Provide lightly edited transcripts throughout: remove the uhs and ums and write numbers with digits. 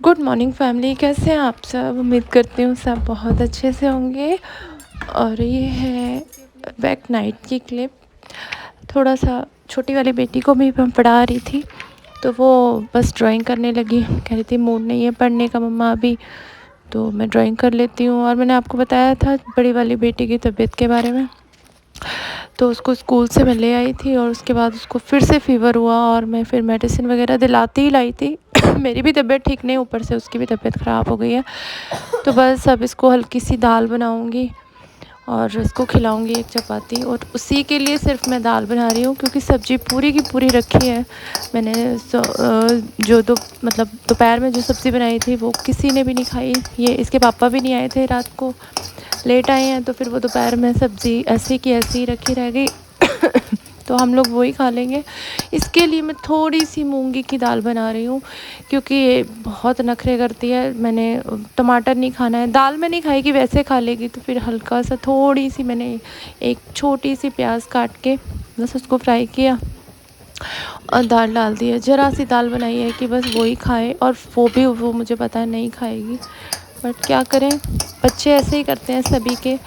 Good morning family, कैसे हैं आप सब। उम्मीद करती हूँ सब बहुत अच्छे से होंगे। और ये है बैक नाइट की क्लिप। थोड़ा सा छोटी वाली बेटी को भी मैं पढ़ा रही थी, तो वो बस ड्राइंग करने लगी। कह रही थी मूड नहीं है पढ़ने का मम्मा अभी, तो मैं ड्राइंग कर लेती हूँ। और मैंने आपको बताया था बड़ी वाली बेटी की तबीयत के बारे में, तो उसको स्कूल से मैं ले आई थी और उसके बाद उसको फिर से फ़ीवर हुआ और मैं फिर मेडिसिन वगैरह दिलाती ही लाई थी। मेरी भी तबीयत ठीक नहीं, ऊपर से उसकी भी तबीयत ख़राब हो गई है। तो बस अब इसको हल्की सी दाल बनाऊंगी और इसको खिलाऊंगी एक चपाती, और उसी के लिए सिर्फ मैं दाल बना रही हूँ क्योंकि सब्ज़ी पूरी की पूरी रखी है। मैंने जो मतलब दोपहर में जो सब्ज़ी बनाई थी वो किसी ने भी नहीं खाई। ये इसके पापा भी नहीं आए थे, रात को लेट आए हैं, तो फिर वो दोपहर में सब्ज़ी ऐसी की ऐसी ही रखी रह गई। तो हम लोग वही खा लेंगे। इसके लिए मैं थोड़ी सी मूंगी की दाल बना रही हूँ क्योंकि ये बहुत नखरे करती है। मैंने टमाटर नहीं खाना है, दाल में नहीं खाएगी, वैसे खा लेगी, तो फिर हल्का सा थोड़ी सी मैंने एक छोटी सी प्याज काट के बस उसको फ्राई किया और दाल डाल दी है। ज़रा सी दाल बनाई है कि बस वही खाए, और वो मुझे पता है नहीं खाएगी, बट क्या करें, बच्चे ऐसे ही करते हैं सभी के।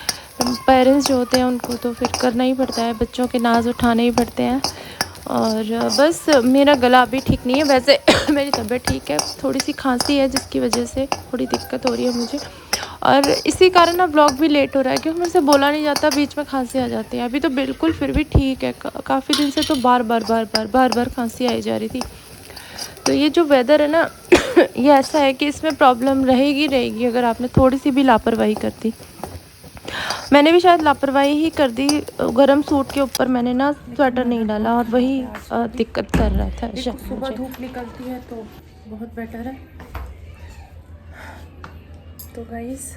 पेरेंट्स जो होते हैं उनको तो फिर करना ही पड़ता है, बच्चों के नाज उठाने ही पड़ते हैं। और बस मेरा गला अभी ठीक नहीं है, वैसे मेरी तबीयत ठीक है, थोड़ी सी खांसी है जिसकी वजह से थोड़ी दिक्कत हो रही है मुझे। और इसी कारण ना ब्लॉग भी लेट हो रहा है क्योंकि मेरे से बोला नहीं जाता, बीच में खांसी आ जाती है। अभी तो बिल्कुल फिर भी ठीक है, काफ़ी दिन से तो बार बार खांसी आई जा रही थी। तो ये जो वेदर है ना ये ऐसा है कि इसमें प्रॉब्लम रहेगी अगर आपने थोड़ी सी भी लापरवाही कर दी। मैंने भी शायद लापरवाही ही कर दी, गर्म सूट के ऊपर मैंने ना स्वेटर नहीं डाला और वही दिक्कत कर रहा था। सुबह धूप निकलती है तो बहुत बेटर है। तो गाइस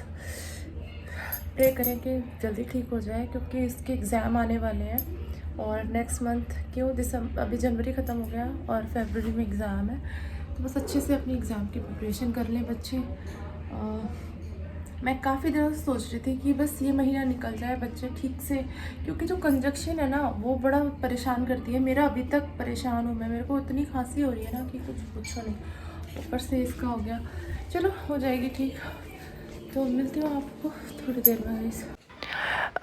प्रे करें कि जल्दी ठीक हो जाए क्योंकि इसके एग्ज़ाम आने वाले हैं। और नेक्स्ट मंथ क्यों दिसंबर, अभी जनवरी ख़त्म हो गया और फरवरी में एग्ज़ाम है, तो बस अच्छे से अपनी एग्ज़ाम की प्रिपरेशन कर लें बच्चे। मैं काफ़ी दिनों से सोच रही थी कि बस ये महीना निकल जाए बच्चे ठीक से, क्योंकि जो कंजक्शन है ना वो बड़ा परेशान करती है। मेरा अभी तक परेशान हूँ मैं, मेरे को इतनी खांसी हो रही है ना कि कुछ पूछो नहीं, ऊपर से इसका हो गया। चलो हो जाएगी ठीक, तो मिलती हूँ आपको थोड़ी देर में गाइस।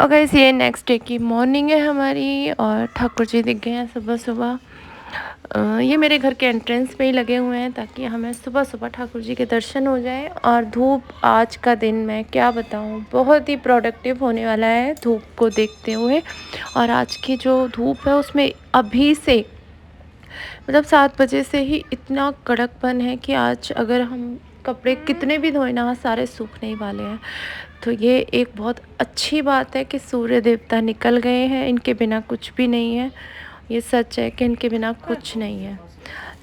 गाइस ये नेक्स्ट डे की मॉर्निंग है हमारी और ठाकुर जी दिख गए हैं सुबह सुबह। ये मेरे घर के एंट्रेंस पे ही लगे हुए हैं ताकि हमें सुबह सुबह ठाकुर जी के दर्शन हो जाए। और धूप, आज का दिन मैं क्या बताऊँ, बहुत ही प्रोडक्टिव होने वाला है धूप को देखते हुए। और आज की जो धूप है उसमें अभी से मतलब 7 बजे से ही इतना कड़कपन है कि आज अगर हम कपड़े कितने भी धोए ना, सारे सूखने ही वाले हैं। तो ये एक बहुत अच्छी बात है कि सूर्य देवता निकल गए हैं, इनके बिना कुछ भी नहीं है। ये सच है कि इनके बिना कुछ नहीं है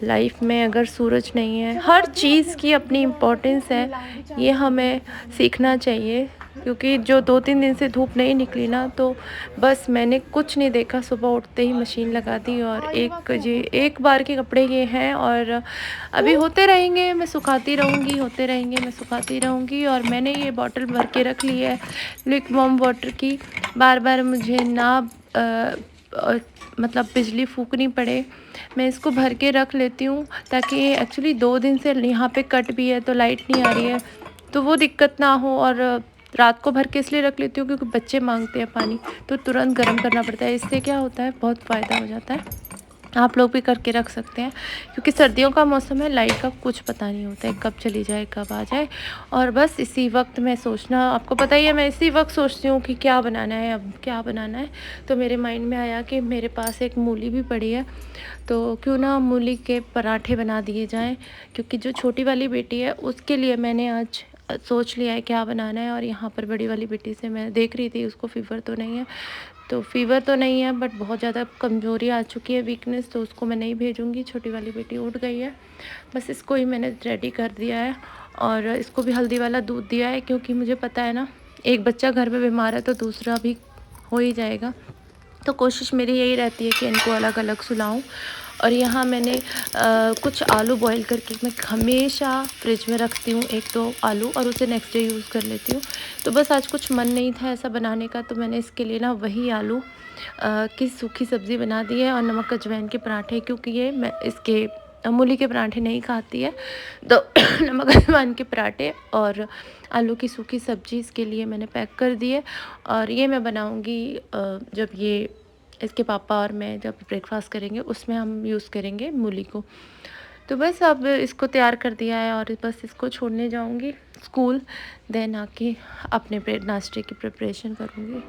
लाइफ में। अगर सूरज नहीं है, हर चीज़ की अपनी इम्पोर्टेंस है, ये हमें सीखना चाहिए। क्योंकि जो 2-3 दिन से धूप नहीं निकली ना, तो बस मैंने कुछ नहीं देखा, सुबह उठते ही मशीन लगा दी और एक बार के कपड़े ये हैं। और अभी होते रहेंगे, मैं सुखाती रहूँगी, होते रहेंगे, मैं सुखाती रहूँगी। और मैंने ये बॉटल भर के रख ली है लिक्विड वार्म वाटर की, बार बार मुझे ना मतलब बिजली फूकनी पड़े, मैं इसको भर के रख लेती हूँ। ताकि एक्चुअली 2 दिन से यहाँ पे कट भी है तो लाइट नहीं आ रही है, तो वो दिक्कत ना हो। और रात को भर के इसलिए रख लेती हूँ क्योंकि बच्चे मांगते हैं पानी, तो तुरंत गर्म करना पड़ता है। इससे क्या होता है, बहुत फ़ायदा हो जाता है। आप लोग भी करके रख सकते हैं क्योंकि सर्दियों का मौसम है, लाइट का कुछ पता नहीं होता है कब चली जाए कब आ जाए। और बस इसी वक्त मैं सोचना, आपको पता ही है, मैं इसी वक्त सोचती हूँ कि क्या बनाना है, अब क्या बनाना है। तो मेरे माइंड में आया कि मेरे पास एक मूली भी पड़ी है, तो क्यों ना मूली के पराठे बना दिए जाएं। क्योंकि जो छोटी वाली बेटी है उसके लिए मैंने आज सोच लिया है क्या बनाना है। और यहाँ पर बड़ी वाली बेटी से मैं देख रही थी, उसको फ़ीवर तो नहीं है, बट बहुत ज़्यादा कमज़ोरी आ चुकी है, वीकनेस, तो उसको मैं नहीं भेजूँगी। छोटी वाली बेटी उठ गई है, बस इसको ही मैंने रेडी कर दिया है। और इसको भी हल्दी वाला दूध दिया है क्योंकि मुझे पता है ना, एक बच्चा घर में बीमार है तो दूसरा भी हो ही जाएगा। तो कोशिश मेरी यही रहती है कि इनको अलग अलग सुलाऊं। और यहाँ मैंने कुछ आलू बॉईल करके मैं हमेशा फ्रिज में रखती हूँ, 1-2 आलू, और उसे नेक्स्ट डे यूज़ कर लेती हूँ। तो बस आज कुछ मन नहीं था ऐसा बनाने का, तो मैंने इसके लिए ना वही आलू की सूखी सब्ज़ी बना दी है और नमक अजवाइन के पराठे, क्योंकि ये मैं इसके मूली के पराठे नहीं खाती है, तो नमक अजवाइन के पराठे और आलू की सूखी सब्जी इसके लिए मैंने पैक कर दी है। और ये मैं बनाऊँगी जब ये इसके पापा और मैं जब ब्रेकफास्ट करेंगे उसमें हम यूज़ करेंगे मूली को। तो बस अब इसको तैयार कर दिया है और बस इसको छोड़ने जाऊँगी स्कूल, देन आके अपने नाश्ते की प्रिपरेशन करूँगी।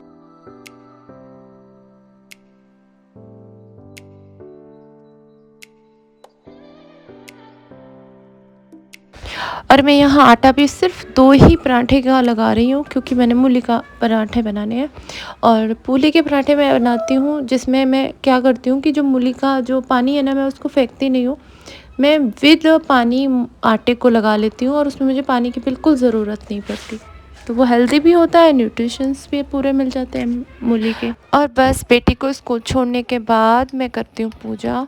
और मैं यहाँ आटा भी सिर्फ 2 ही पराठे का लगा रही हूँ, क्योंकि मैंने मूली का पराठे बनाने हैं। और पूली के पराठे मैं बनाती हूँ जिसमें मैं क्या करती हूँ कि जो मूली का जो पानी है ना, मैं उसको फेंकती नहीं हूँ। मैं विद पानी आटे को लगा लेती हूँ और उसमें मुझे पानी की बिल्कुल ज़रूरत नहीं पड़ती। तो वो हेल्दी भी होता है, न्यूट्रिशंस भी पूरे मिल जाते हैं मूली के। और बस बेटी को स्कूल छोड़ने के बाद मैं करती हूँ पूजा।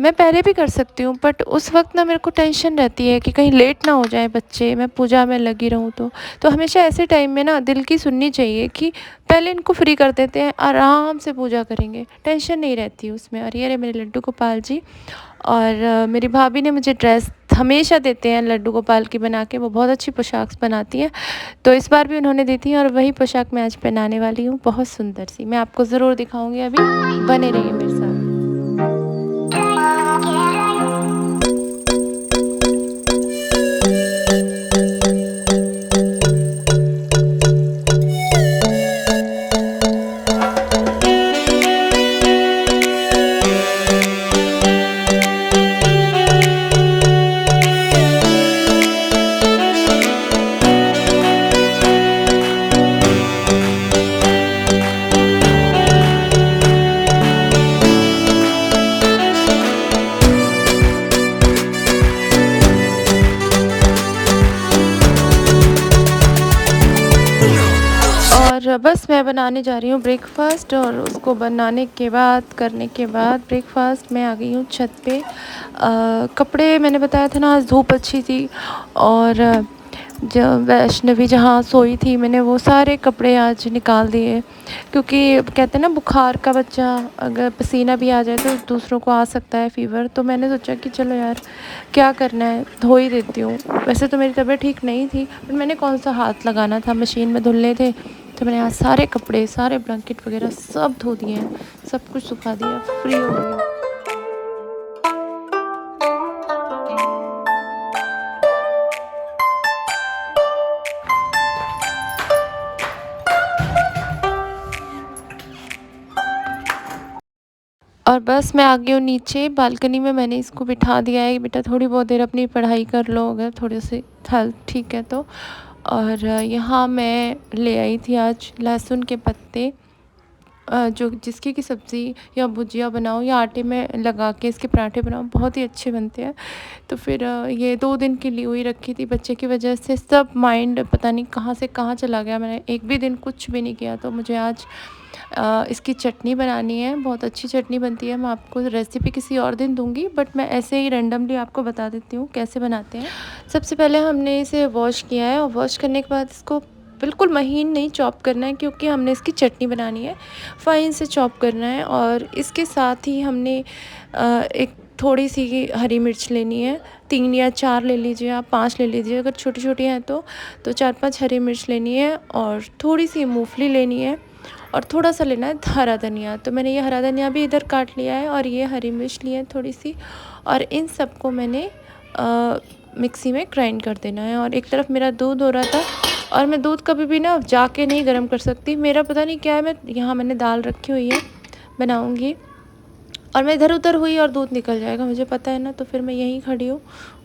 मैं पहले भी कर सकती हूँ, बट उस वक्त ना मेरे को टेंशन रहती है कि कहीं लेट ना हो जाए बच्चे, मैं पूजा में लगी रहूँ तो हमेशा ऐसे टाइम में ना दिल की सुननी चाहिए कि पहले इनको फ्री कर देते हैं, आराम से पूजा करेंगे, टेंशन नहीं रहती उसमें। और ये रहे मेरे लड्डू गोपाल जी। और मेरी भाभी ने मुझे ड्रेस हमेशा देते हैं लड्डू गोपाल की बना के, वो बहुत अच्छी पोशाक बनाती हैं। तो इस बार भी उन्होंने दी थी और वही पोशाक मैं आज पहनाने वाली हूँ, बहुत सुंदर सी। मैं आपको ज़रूर दिखाऊंगी, अभी बने रहिए मेरे साथ। और बस मैं बनाने जा रही हूँ ब्रेकफ़ास्ट, और उसको बनाने के बाद करने के बाद ब्रेकफ़ास्ट मैं आ गई हूँ छत पे। कपड़े मैंने बताया था ना, आज धूप अच्छी थी और जब वैष्णवी जहाँ सोई थी मैंने वो सारे कपड़े आज निकाल दिए, क्योंकि कहते हैं ना बुखार का बच्चा अगर पसीना भी आ जाए तो दूसरों को आ सकता है फ़ीवर। तो मैंने सोचा कि चलो यार क्या करना है, धो ही देती हूँ। वैसे तो मेरी तबीयत ठीक नहीं थी, पर मैंने कौन सा हाथ लगाना था, मशीन में धुलने थे। तो मैंने आज सारे कपड़े, सारे ब्लैंकेट वगैरह सब धो दिए हैं, सब कुछ सुखा दिया, फ्री हो गई। और बस मैं आ गई हूँ नीचे बालकनी में, मैंने इसको बिठा दिया है कि बेटा थोड़ी बहुत देर अपनी पढ़ाई कर लो, अगर थोड़ी सी हेल्थ ठीक है तो। और यहाँ मैं ले आई थी आज लहसुन के पत्ते, जो जिसकी की सब्ज़ी या भुजिया बनाओ या आटे में लगा के इसके पराठे बनाओ, बहुत ही अच्छे बनते हैं। तो फिर ये 2 दिन की ली हुई रखी थी, बच्चे की वजह से सब माइंड पता नहीं कहाँ से कहाँ चला गया, मैंने एक भी दिन कुछ भी नहीं किया। तो मुझे आज इसकी चटनी बनानी है, बहुत अच्छी चटनी बनती है। मैं आपको रेसिपी किसी और दिन दूंगी, बट मैं ऐसे ही रैंडमली आपको बता देती हूँ कैसे बनाते हैं। सबसे पहले हमने इसे वॉश किया है, और वॉश करने के बाद इसको बिल्कुल महीन नहीं चॉप करना है, क्योंकि हमने इसकी चटनी बनानी है, फाइन से चॉप करना है। और इसके साथ ही हमने एक थोड़ी सी हरी मिर्च लेनी है, 3 या 4 ले लीजिए आप, 5 ले लीजिए अगर छोटी छोटी हैं तो 4-5 हरी मिर्च लेनी है, और थोड़ी सी मूंगफली लेनी है, और थोड़ा सा लेना है हरा धनिया। तो मैंने ये हरा धनिया भी इधर काट लिया है, और ये हरी मिर्च ली है थोड़ी सी, और इन सबको मैंने मिक्सी में ग्राइंड कर देना है। और एक तरफ मेरा दूध हो रहा था, और मैं दूध कभी भी ना जाके नहीं गर्म कर सकती, मेरा पता नहीं क्या है। मैं यहाँ मैंने दाल रखी हुई है, बनाऊँगी, और मैं इधर उधर हुई और दूध निकल जाएगा, मुझे पता है ना। तो फिर मैं यहीं खड़ी हूँ,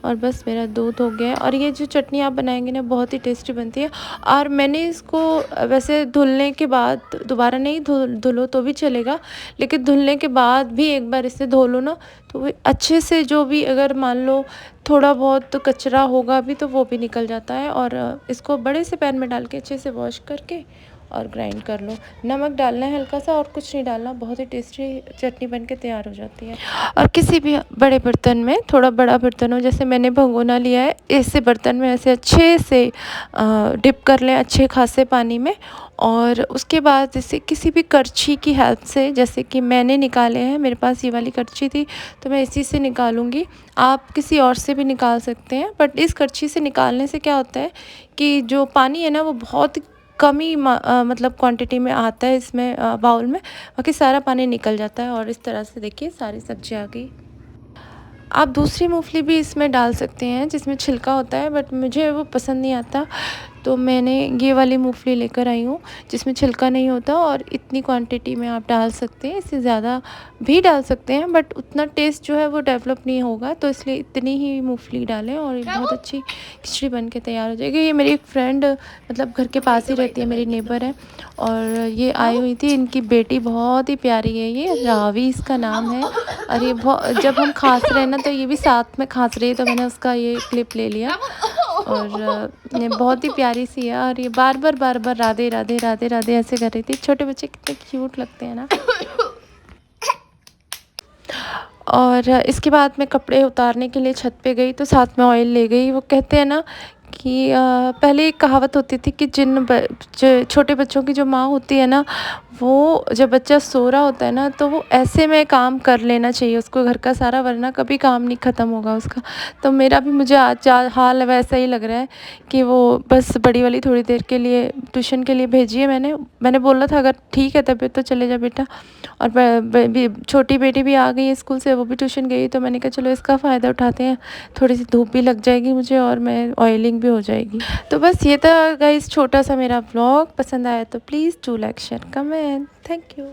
और बस मेरा दूध हो गया है। और ये जो चटनी आप बनाएंगे ना, बहुत ही टेस्टी बनती है। और मैंने इसको वैसे धुलने के बाद दोबारा नहीं धुलो तो भी चलेगा, लेकिन धुलने के बाद भी एक बार इसे धो लो ना, तो वो अच्छे से, जो भी अगर मान लो थोड़ा बहुत तो कचरा होगा भी तो वो भी निकल जाता है। और इसको बड़े से पैन में डाल के अच्छे से वॉश करके और ग्राइंड कर लो। नमक डालना है हल्का सा और कुछ नहीं डालना, बहुत ही टेस्टी चटनी बन के तैयार हो जाती है। और किसी भी बड़े बर्तन में, थोड़ा बड़ा बर्तन हो, जैसे मैंने भगोना लिया है, ऐसे बर्तन में ऐसे अच्छे से डिप कर लें अच्छे खासे पानी में। और उसके बाद जैसे किसी भी करछी की हेल्प से, जैसे कि मैंने निकाले हैं, मेरे पास ये वाली करछी थी तो मैं इसी से निकालूंगी। आप किसी और से भी निकाल सकते हैं, बट इस करछी से निकालने से क्या होता है कि जो पानी है ना वो बहुत कम ही मतलब क्वांटिटी में आता है इसमें बाउल में, बाकी सारा पानी निकल जाता है। और इस तरह से देखिए सारी सब्जी आ गई। आप दूसरी मूंगफली भी इसमें डाल सकते हैं जिसमें छिलका होता है, बट मुझे वो पसंद नहीं आता, तो मैंने ये वाली मूंगफली लेकर आई हूँ जिसमें छिलका नहीं होता। और इतनी क्वांटिटी में आप डाल सकते हैं, इससे ज़्यादा भी डाल सकते हैं, बट उतना टेस्ट जो है वो डेवलप नहीं होगा, तो इसलिए इतनी ही मूंगफली डालें और ये बहुत अच्छी खिचड़ी बन के तैयार हो जाएगी। ये मेरी एक फ्रेंड मतलब घर के पास ही रहती है, मेरी नेबर है, और ये आई हुई थी। इनकी बेटी बहुत ही प्यारी है, ये रावी इसका नाम है। और ये बहुत, जब हम खांस रहे हैं ना तो ये भी साथ में खांस रही है, तो मैंने उसका ये क्लिप ले लिया। और ये बहुत ही प्यारी सी है, और ये बार बार राधे राधे राधे राधे ऐसे कर रही थी। छोटे बच्चे कितने क्यूट लगते हैं ना। और इसके बाद मैं कपड़े उतारने के लिए छत पे गई तो साथ में ऑयल ले गई। वो कहते हैं ना कि पहले एक कहावत होती थी कि छोटे बच्चों की जो माँ होती है ना, वो जब बच्चा सो रहा होता है ना तो वो ऐसे में काम कर लेना चाहिए उसको घर का सारा, वरना कभी काम नहीं ख़त्म होगा उसका। तो मेरा भी मुझे आज हाल वैसा ही लग रहा है कि वो बस बड़ी वाली थोड़ी देर के लिए ट्यूशन के लिए भेजी है। मैंने बोला था अगर ठीक है तबीयत तो चले जा बेटा। और छोटी बेटी भी आ गई है स्कूल से, वो भी ट्यूशन गई, तो मैंने कहा चलो इसका फ़ायदा उठाते हैं, थोड़ी सी धूप भी लग जाएगी मुझे और मैं ऑयलिंग भी हो जाएगी। तो बस ये था गाइस छोटा सा मेरा व्लॉग। पसंद आया तो please do like share comment. Thank you.